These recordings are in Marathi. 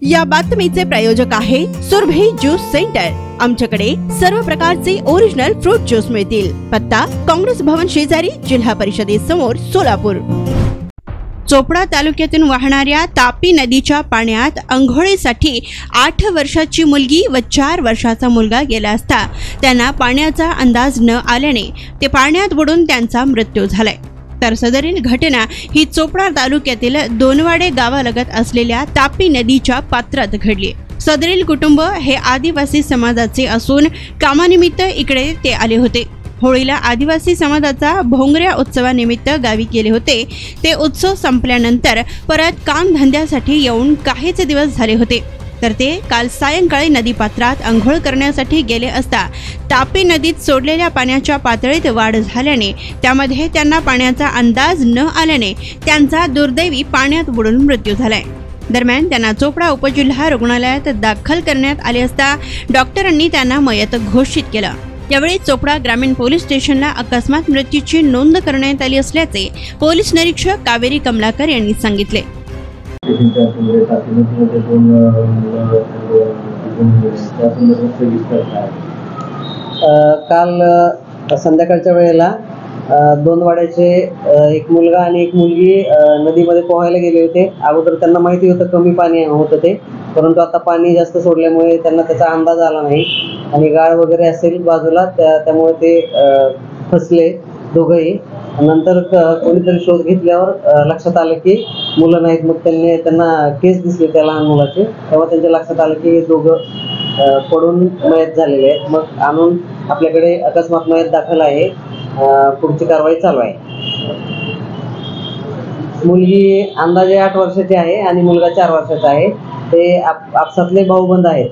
या बातमीचे प्रायोजक आहे सुरभी ज्यूस सेंटर। आमच्याकडे सर्व प्रकारचे ओरिजिनल फ्रूट ज्यूस मिळतील। पत्ता काँग्रेस भवन शेजारी, जिल्हा परिषदेसमोर, सोलापूर। चोपडा तालुक्यातून वाहणाऱ्या तापी नदीच्या पाण्यात अंघोळीसाठी 8 वर्षाची मुलगी व 4 वर्षाचा मुलगा गेला असता त्यांना पाण्याचा अंदाज न आल्याने ते पाण्यात बुडून त्यांचा मृत्यू झालाय। तर सदरील घटना ही चोपडा तालुक्यातील दोनवाडे गावालगत असलेल्या तापी नदीच्या पात्रात घडली। सदरील कुटुंब हे आदिवासी समाजाचे असून कामानिमित्त इकडे ते आले होते। होळीला आदिवासी समाजाचा भोंगऱ्या उत्सवानिमित्त गावी गेले होते। ते उत्सव संपल्यानंतर परत काम धंद्यासाठी येऊन काहीच दिवस झाले होते। तर ते काल सायंकाळी नदीपात्रात अंघोळ करण्यासाठी गेले असता तापी नदीत सोडलेल्या पाण्याच्या पातळीत वाढ झाल्याने त्यामध्ये त्यांना पाण्याचा अंदाज न आल्याने त्यांचा दुर्दैवी पाण्यात बुडून मृत्यू झालाय। दरम्यान त्यांना चोपडा उपजिल्हा रुग्णालयात दाखल करण्यात आले असता डॉक्टरांनी त्यांना मयत घोषित केलं। यावेळी चोपडा ग्रामीण पोलीस स्टेशनला अकस्मात मृत्यूची नोंद करण्यात आली असल्याचे पोलीस निरीक्षक कावेरी कमलाकर यांनी सांगितले। काल संध्याकाळच्या वेळेला दोन वाड्याचे एक मुलगा आणि एक मुलगी नदीमध्ये पोहायला गेले होते। अगोदर त्यांना माहिती होतं कमी पाणी होतं ते, परंतु आता पाणी जास्त सोडल्यामुळे त्यांना त्याचा अंदाज आला नाही आणि गाळ वगैरे असेल बाजूला, त्यामुळे ते फसले दोघंही। नंतर कोणीतरी शोध घेतल्यावर लक्षात आलं की मुलं नाहीत। मग त्यांना केस दिसले त्या लहान मुलाचे, तेव्हा त्यांच्या लक्षात आलं की हे दोघं पडून मयत झालेले आहेत। मग आणून आपल्याकडे अकस्मात मयत दाखल आहे, पुढची कारवाई चालू आहे। मुलगी अंदाजे 8 वर्षाची आहे आणि मुलगा 4 वर्षाचा आहे। ते आपसातले भाऊबंद आहेत।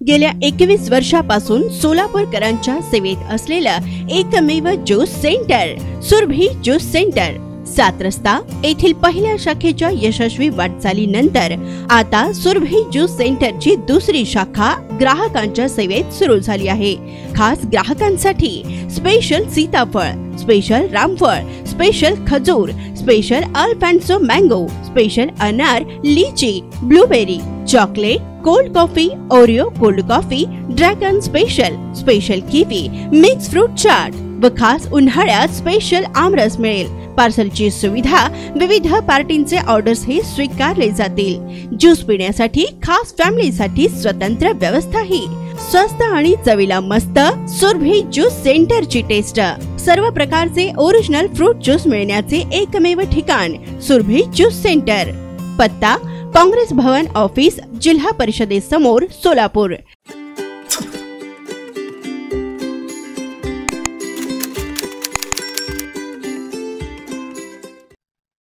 गेल्या 21 वर्षापासून सोलापूरकरांच्या सेवेत असलेलं एकमेव juice centre Surabhi juice centre 7 रस्ता येथील पहिल्या शाखेच्या यशस्वी वाटचालीनंतर आता सुरभी ज्यूस सेंटरची दुसरी शाखा ग्राहकांच्या सेवेत सुरू झाली आहे। खास ग्राहकांसाठी स्पेशल सीताफळ, स्पेशल रामफळ, स्पेशल खजूर, स्पेशल अल्फान्सो मँगो, स्पेशल अनार, लीची, blueberry, chocolate, cold coffee, Oreo cold coffee, dragon special kiwi, mix fruit chaat व खास उन्हाळ्यात स्पेशल आमरस मिळेल। पार्सलची सुविधा, विविध पार्टींचे ऑर्डर्स हे स्वीकारले जातील। ज्यूस पिण्यासाठी खास फॅमिलीसाठी स्वतंत्र व्यवस्थाही। स्वस्त आणि चवीला मस्त सुरभी ज्यूस सेंटरची टेस्ट। सर्व प्रकारचे ओरिजिनल फ्रूट ज्यूस मिळण्याचे एकमेव ठिकाण सुरभी ज्यूस सेंटर। पत्ता काँग्रेस भवन ऑफिस, जिल्हा परिषदेसमोर, सोलापूर।